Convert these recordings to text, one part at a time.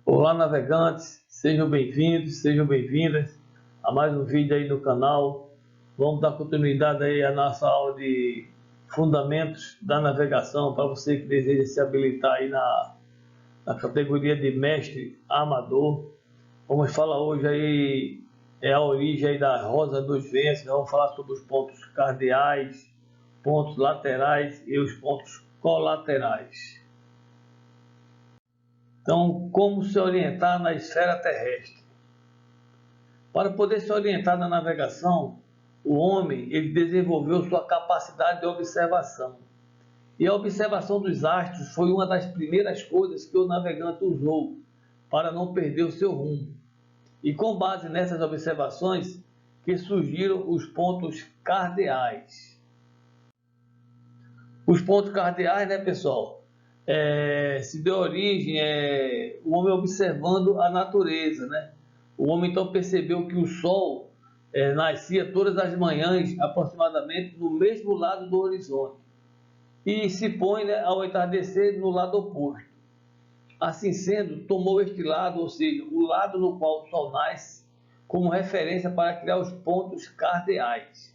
Olá, navegantes, sejam bem-vindos, sejam bem-vindas a mais um vídeo aí no canal. Vamos dar continuidade aí à nossa aula de fundamentos da navegação para você que deseja se habilitar aí na categoria de mestre amador. Vamos falar hoje aí a origem aí da rosa dos ventos. Vamos falar sobre os pontos cardeais, pontos laterais e os pontos colaterais. Então, como se orientar na esfera terrestre? Para poder se orientar na navegação, o homem ele desenvolveu sua capacidade de observação. E a observação dos astros foi uma das primeiras coisas que o navegante usou para não perder o seu rumo. E com base nessas observações que surgiram os pontos cardeais. Os pontos cardeais, né, pessoal? Se deu origem o homem observando a natureza, né? O homem então percebeu que o sol nascia todas as manhãs aproximadamente no mesmo lado do horizonte e se põe, né, ao entardecer no lado oposto. Assim sendo, tomou este lado, ou seja, o lado no qual o sol nasce, como referência para criar os pontos cardeais.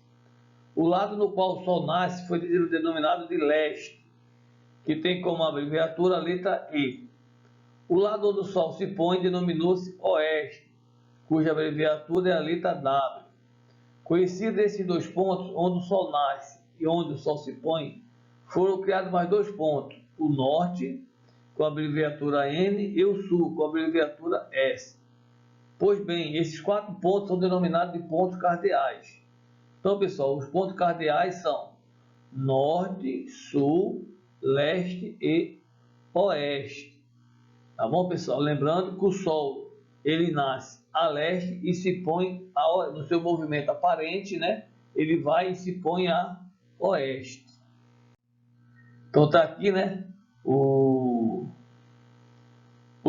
O lado no qual o sol nasce foi denominado de leste, que tem como abreviatura a letra E. O lado onde o sol se põe denominou-se oeste, cuja abreviatura é a letra W. Conhecidos esses dois pontos, onde o sol nasce e onde o sol se põe, foram criados mais dois pontos, o norte, com a abreviatura N, e o sul, com a abreviatura S. Pois bem, esses quatro pontos são denominados de pontos cardeais. Então, pessoal, os pontos cardeais são norte, sul, leste e oeste. Tá bom, pessoal? Lembrando que o sol ele nasce a leste e se põe no seu movimento aparente, né? Ele vai e se põe a oeste. Então tá aqui, né? O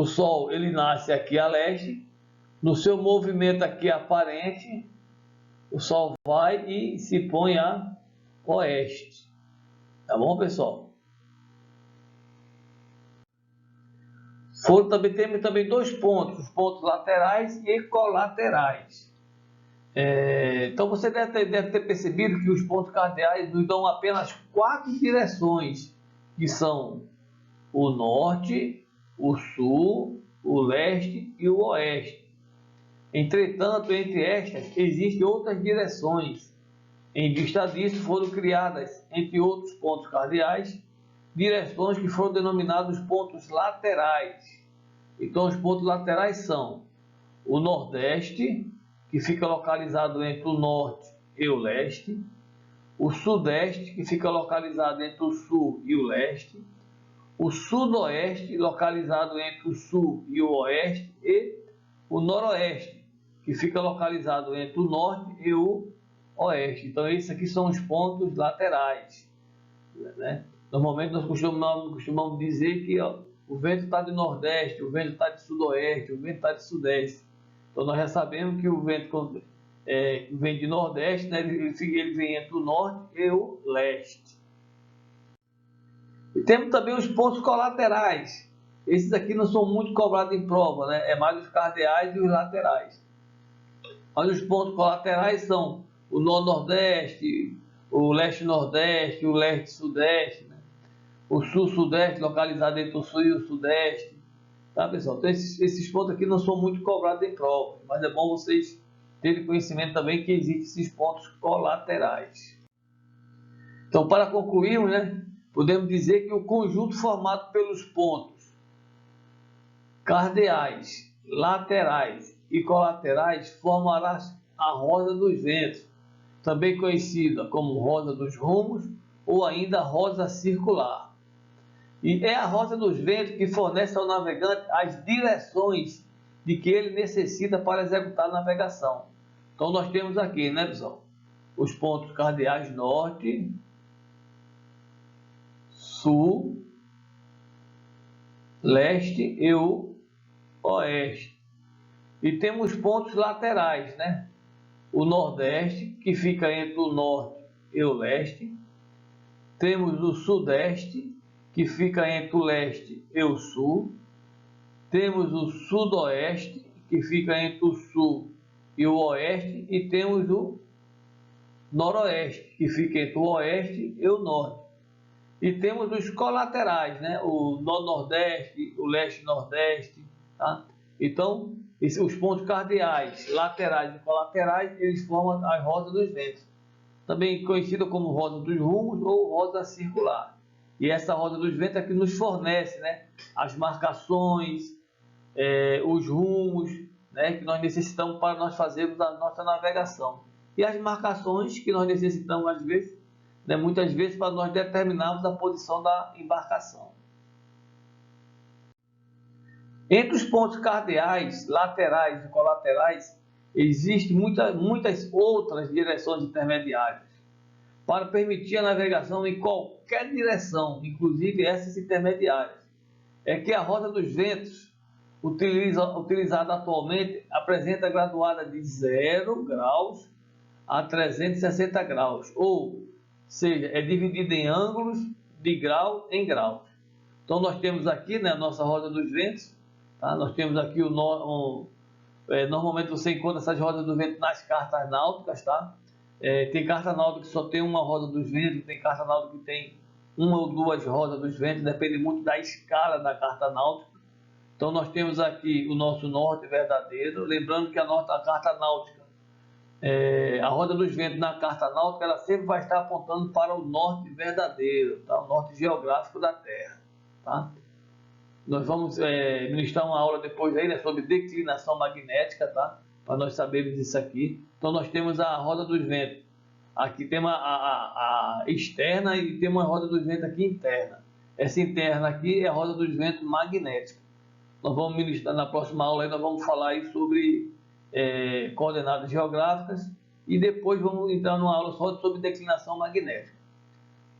sol ele nasce aqui a leste, no seu movimento aqui aparente, o sol vai e se põe a oeste. Tá bom, pessoal? Temos também dois pontos, os pontos laterais e colaterais. Então você deve ter percebido que os pontos cardeais nos dão apenas quatro direções, que são o norte, o sul, o leste e o oeste. Entretanto, entre estas existem outras direções. Em vista disso, foram criadas, entre outros pontos cardeais, direções que foram denominados pontos laterais. Então, os pontos laterais são o nordeste, que fica localizado entre o norte e o leste, o sudeste, que fica localizado entre o sul e o leste, o sudoeste, localizado entre o sul e o oeste, e o noroeste, que fica localizado entre o norte e o oeste. Então, esses aqui são os pontos laterais, né? Normalmente nós costumamos dizer que o vento está de nordeste, o vento está de sudoeste, o vento está de sudeste. Então nós já sabemos que o vento vem de nordeste, né? Ele vem entre o norte e o leste. E temos também os pontos colaterais. Esses aqui não são muito cobrados em prova, né? É mais os cardeais e os laterais. Mas os pontos colaterais são o nordeste, o leste-nordeste, o leste-sudeste, né? O sul-sudeste, localizado entre o sul e o sudeste. Tá, pessoal? Então, esses pontos aqui não são muito cobrados em prova, mas é bom vocês terem conhecimento também que existem esses pontos colaterais. Então, para concluirmos, né, podemos dizer que o conjunto formado pelos pontos cardeais, laterais e colaterais formará a rosa dos ventos, também conhecida como rosa dos rumos ou ainda rosa circular. E é a rosa dos ventos que fornece ao navegante as direções de que ele necessita para executar a navegação. Então nós temos aqui, né, pessoal, os pontos cardeais norte, sul, leste e o oeste. E temos pontos laterais, né? O nordeste, que fica entre o norte e o leste. Temos o sudeste, que fica entre o leste e o sul. temos o sudoeste, que fica entre o sul e o oeste, e temos o noroeste, que fica entre o oeste e o norte. E temos os colaterais, né? O nordeste, o leste-nordeste, tá? Então, os pontos cardeais, laterais e colaterais, eles formam a roda dos ventos, também conhecida como roda dos rumos ou roda circular. E essa roda dos ventos é que nos fornece, né, as marcações, os rumos, né, que nós necessitamos para nós fazermos a nossa navegação. E as marcações que nós necessitamos, às vezes, né, muitas vezes, para nós determinarmos a posição da embarcação. Entre os pontos cardeais, laterais e colaterais, existem muitas outras direções intermediárias para permitir a navegação em qualquer direção, inclusive essas intermediárias. É que a roda dos ventos, utilizada atualmente, apresenta graduada de 0 graus a 360 graus, ou seja, é dividida em ângulos de grau em graus. Então nós temos aqui, né, a nossa roda dos ventos, tá? Nós temos aqui normalmente você encontra essas rodas do vento nas cartas náuticas, tá? Tem carta náutica que só tem uma roda dos ventos, tem carta náutica que tem uma ou duas rodas dos ventos, depende muito da escala da carta náutica. Então nós temos aqui o nosso norte verdadeiro, lembrando que a carta náutica, a roda dos ventos na carta náutica, ela sempre vai estar apontando para o norte verdadeiro, tá? O norte geográfico da Terra, tá? Nós vamos ministrar uma aula depois aí, né, sobre declinação magnética, tá? Para nós sabermos isso aqui. Então nós temos a roda dos ventos. Aqui tem a externa e tem uma roda dos ventos aqui interna. Essa interna aqui é a roda dos ventos magnética. Nós vamos ministrar na próxima aula aí, nós vamos falar aí sobre coordenadas geográficas e depois vamos entrar numa aula só sobre declinação magnética,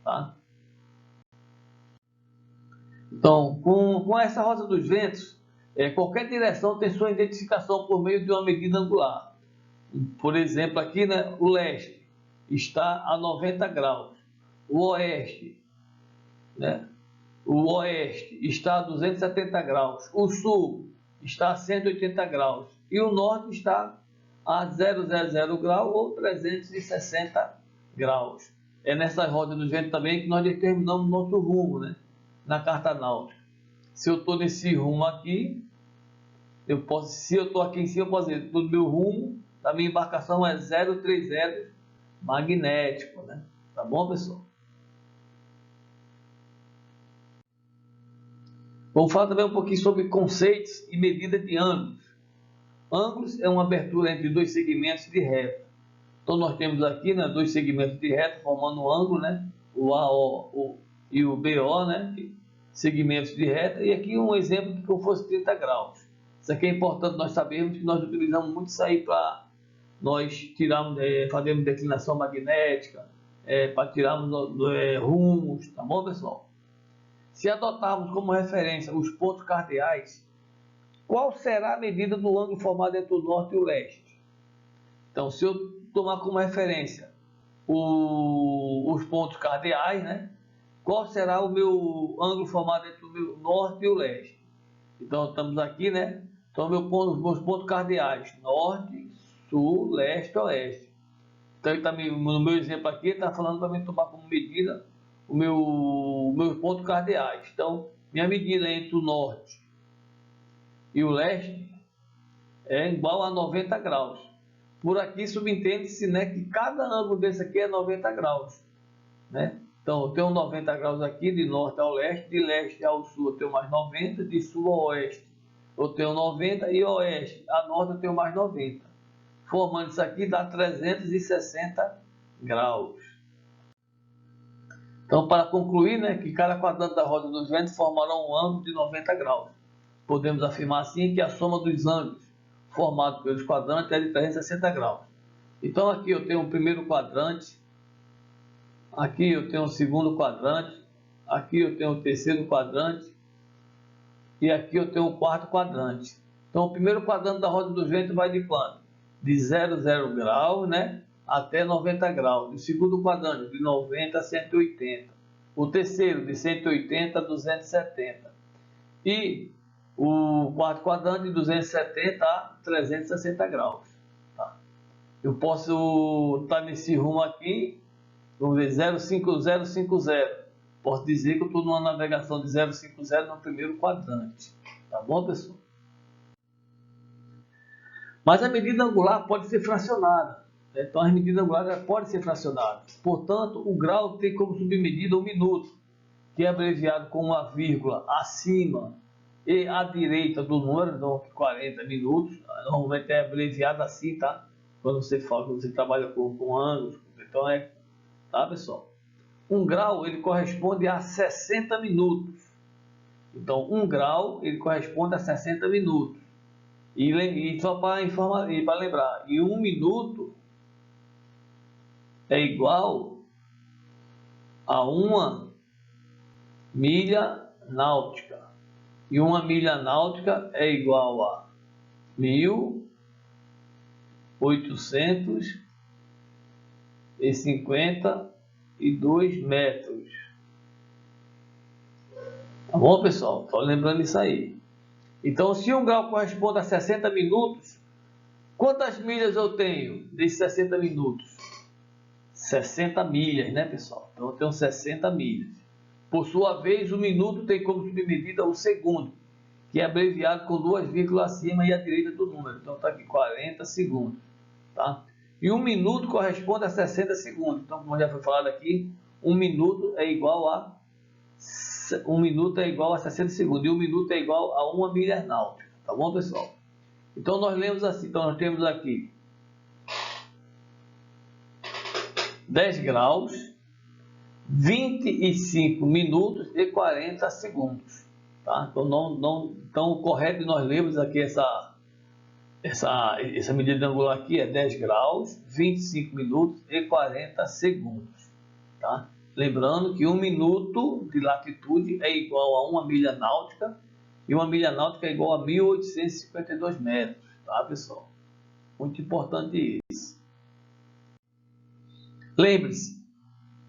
tá? Então, com essa roda dos ventos, qualquer direção tem sua identificação por meio de uma medida angular. Por exemplo, aqui, né, o leste está a 90 graus, o oeste, né, o oeste está a 270 graus, o sul está a 180 graus e o norte está a 000 grau ou 360 graus. É nessa roda dos ventos também que nós determinamos o nosso rumo, né, na carta náutica. Se eu estou nesse rumo aqui, se eu estou aqui em cima, eu posso dizer, do meu rumo, da minha embarcação é 030 magnético, né? Tá bom, pessoal? Vamos falar também um pouquinho sobre conceitos e medida de ângulos. Ângulos é uma abertura entre dois segmentos de reta. Então nós temos aqui, né, dois segmentos de reta formando um ângulo, né? O AO e o BO, né? Segmentos de reta. E aqui um exemplo de como fosse 30 graus. Isso aqui é importante nós sabermos que nós utilizamos muito isso aí para nós tirarmos, fazermos declinação magnética, para tirarmos rumos, tá bom, pessoal? Se adotarmos como referência os pontos cardeais, qual será a medida do ângulo formado entre o norte e o leste? Então, se eu tomar como referência os pontos cardeais, né, qual será o meu ângulo formado entre o meu norte e o leste? Então, estamos aqui, né? Então, meus pontos cardeais, norte, sul, leste, oeste. Então, no meu exemplo aqui, está falando para mim tomar como medida meus pontos cardeais. Então, minha medida entre o norte e o leste é igual a 90 graus. Por aqui subentende-se, né, que cada ângulo desse aqui é 90 graus, né? Então, eu tenho 90 graus aqui, de norte ao leste, de leste ao sul eu tenho mais 90, de sul ao oeste eu tenho 90 e oeste a norte eu tenho mais 90. Formando isso aqui dá 360 graus. Então, para concluir, né, que cada quadrante da roda dos ventos formará um ângulo de 90 graus. Podemos afirmar assim que a soma dos ângulos formados pelos quadrantes é de 360 graus. Então, aqui eu tenho o primeiro quadrante, aqui eu tenho o segundo quadrante, aqui eu tenho o terceiro quadrante e aqui eu tenho o quarto quadrante. Então, o primeiro quadrante da roda dos ventos vai de quanto? De 0 graus, né, até 90 graus. O segundo quadrante de 90 a 180. O terceiro de 180 a 270. E o quarto quadrante de 270 a 360 graus. Tá? Eu posso estar nesse rumo aqui, vamos ver, 05050. Posso dizer que eu estou numa navegação de 050 no primeiro quadrante. Tá bom, pessoal? Mas a medida angular pode ser fracionada. Então, a medida angular pode ser fracionada. Portanto, o grau tem como submedida o minuto, que é abreviado com uma vírgula acima e à direita do número, então 40 minutos. Normalmente é abreviado assim, tá? Quando você fala, quando você trabalha com anos. Então, tá, pessoal? Um grau, ele corresponde a 60 minutos. Então, um grau, ele corresponde a 60 minutos. E só para informar, e para lembrar, e um minuto é igual a uma milha náutica. E uma milha náutica é igual a 1.852 metros. Tá bom, pessoal? Só lembrando isso aí. Então, se um grau corresponde a 60 minutos, quantas milhas eu tenho desses 60 minutos? 60 milhas, né, pessoal? Então, eu tenho 60 milhas. Por sua vez, o minuto tem como submedida o segundo, que é abreviado com duas vírgulas acima e à direita do número. Então, está aqui 40 segundos. Tá? E um minuto corresponde a 60 segundos. Então, como já foi falado aqui, um minuto é igual a 60 segundos. E um minuto é igual a uma milha náutica. Tá bom, pessoal? Então, nós lemos assim. Então, nós temos aqui 10 graus, 25 minutos e 40 segundos. Tá? Então, o correto de nós lermos aqui essa medida angular aqui é 10 graus, 25 minutos e 40 segundos. Tá? Lembrando que um minuto de latitude é igual a uma milha náutica e uma milha náutica é igual a 1.852 metros. Tá, pessoal? Muito importante isso. Lembre-se,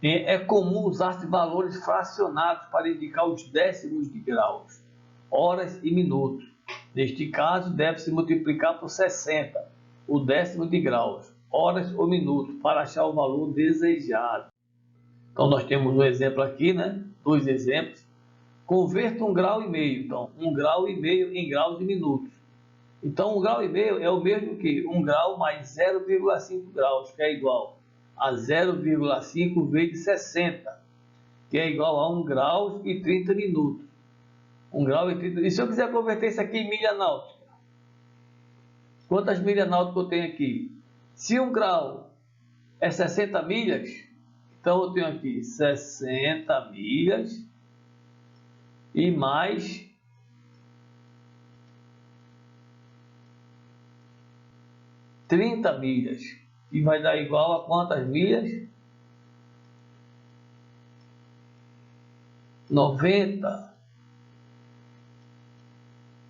é comum usar-se valores fracionados para indicar os décimos de graus, horas e minutos. Neste caso, deve-se multiplicar por 60, o décimo de graus, horas ou minutos, para achar o valor desejado. Então, nós temos um exemplo aqui, né? Dois exemplos. Converta 1,5 grau. Então, 1,5 grau em graus e minutos. Então, 1,5 grau é o mesmo que 1 grau mais 0,5 graus, que é igual a 0,5 vezes 60, que é igual a 1 grau e 30 minutos. 1 grau e 30. E se eu quiser converter isso aqui em milha náutica? Quantas milhas náuticas eu tenho aqui? Se 1 grau é 60 milhas, então eu tenho aqui 60 milhas e mais 30 milhas. E vai dar igual a quantas milhas? 90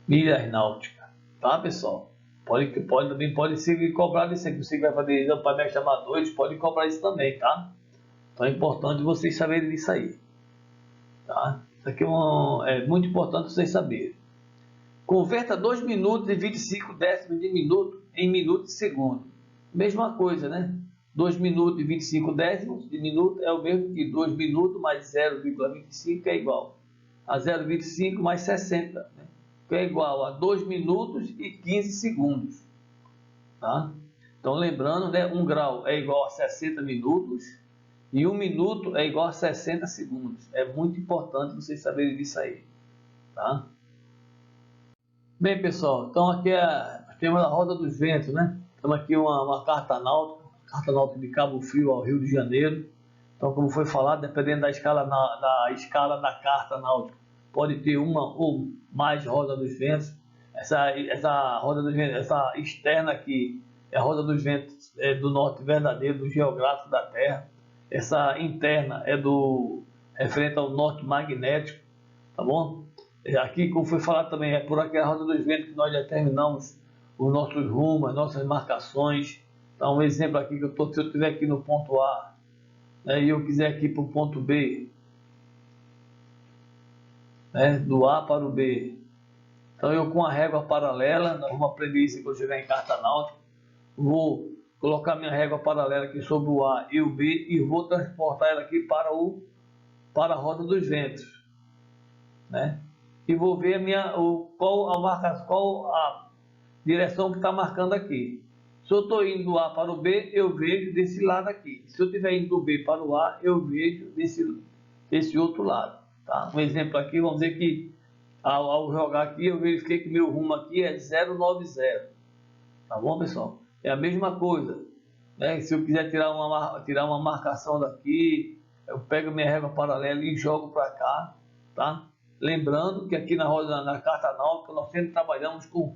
milhas náuticas. Tá, pessoal? Também pode ser cobrado isso aqui. Você que vai fazer para me chamar dois, pode cobrar isso também, tá? Então é importante vocês saberem disso aí. Tá? Isso aqui é muito importante vocês saberem. Converta 2 minutos e 25 décimos de minuto em minuto de segundo. Mesma coisa, né? 2 minutos e 25 décimos de minuto é o mesmo que 2 minutos mais 0,25, que é igual a 0,25 mais 60, né? Que é igual a 2 minutos e 15 segundos. Tá? Então, lembrando, né? 1 grau é igual a 60 minutos e 1 minuto é igual a 60 segundos. É muito importante vocês saberem disso aí. Tá? Bem, pessoal, então aqui temos a roda dos ventos, né? Temos aqui uma carta náutica de Cabo Frio ao Rio de Janeiro. Então, como foi falado, dependendo da escala da carta náutica, pode ter uma ou mais roda dos ventos. Essa roda dos ventos, essa externa aqui, é a roda dos ventos do norte verdadeiro, do geográfico da Terra. Essa interna é referente ao norte magnético, tá bom? Aqui, como foi falado também, é por aqui a roda dos ventos que nós determinamos os nossos rumos, as nossas marcações. Então, um exemplo aqui, se eu estiver aqui no ponto A, né, e eu quiser aqui para o ponto B, né, do A para o B, Então eu com a régua paralela, nós vamos aprender isso quando chegar em carta náutica, vou colocar minha régua paralela aqui sobre o A e o B e vou transportar ela aqui para a roda dos ventos, né? E vou ver qual a direção que está marcando aqui. Se eu estou indo do A para o B, eu vejo desse lado aqui. Se eu estiver indo do B para o A, eu vejo desse outro lado. Tá? Um exemplo aqui, vamos dizer que ao jogar aqui, eu verifiquei que meu rumo aqui é 090. Tá bom, pessoal? É a mesma coisa, né? Se eu quiser tirar uma marcação daqui, eu pego minha régua paralela e jogo para cá, tá? Lembrando que aqui na carta náutica nós sempre trabalhamos com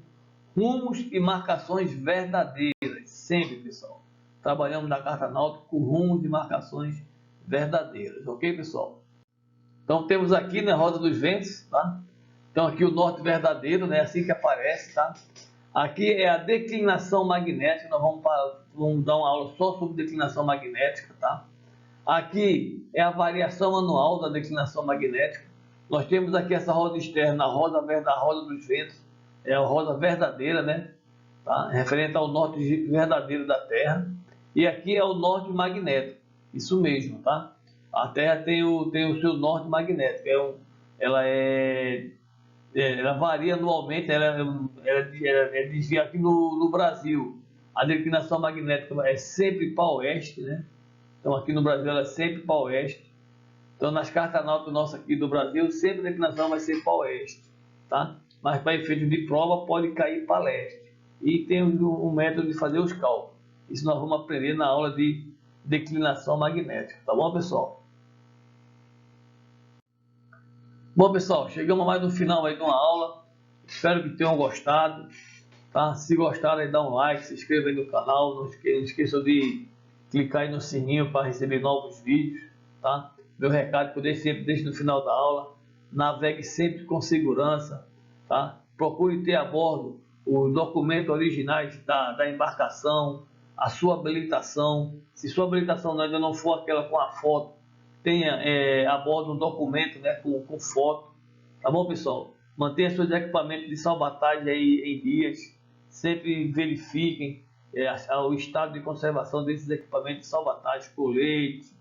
rumos e marcações verdadeiras, sempre, pessoal. Trabalhamos na carta náutica com rumos e marcações verdadeiras, ok, pessoal? Então temos aqui na roda dos ventos, tá? Então aqui o norte verdadeiro, né? Assim que aparece, tá? Aqui é a declinação magnética, nós vamos dar uma aula só sobre declinação magnética, tá? Aqui é a variação anual da declinação magnética. Nós temos aqui essa roda externa, a roda dos ventos, é a roda verdadeira, né? Tá? Referente ao norte verdadeiro da Terra. E aqui é o norte magnético, isso mesmo, tá? A Terra tem o seu norte magnético, ela varia anualmente, desvia aqui no Brasil. A declinação magnética é sempre para oeste, né? Então aqui no Brasil ela é sempre para oeste. Então nas cartas náuticas nossas aqui do Brasil, sempre a declinação vai ser para oeste, tá? Mas para efeito de prova pode cair para leste. E tem um método de fazer os cálculos. Isso nós vamos aprender na aula de declinação magnética, tá bom, pessoal? Bom, pessoal, chegamos mais no final aí de uma aula. Espero que tenham gostado, tá? Se gostaram, aí dá um like, se inscreva aí no canal, não esqueçam de clicar aí no sininho para receber novos vídeos, tá? Meu recado que eu sempre deixo no final da aula: navegue sempre com segurança, tá? Procure ter a bordo os documentos originais da embarcação, a sua habilitação. Se sua habilitação ainda não for aquela com a foto, tenha a bordo um documento, né, com foto, tá bom, pessoal? Mantenha seus equipamentos de salvatagem aí em dias, sempre verifiquem o estado de conservação desses equipamentos de salvatagem, colete,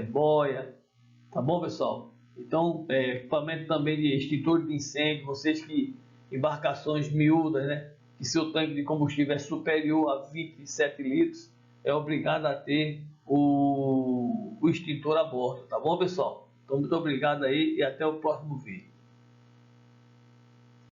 boia, tá bom, pessoal? Então, equipamento também de extintor de incêndio, vocês que embarcações miúdas, né, que seu tanque de combustível é superior a 27 litros, é obrigado a ter o extintor a bordo, tá bom, pessoal? Então, muito obrigado aí e até o próximo vídeo.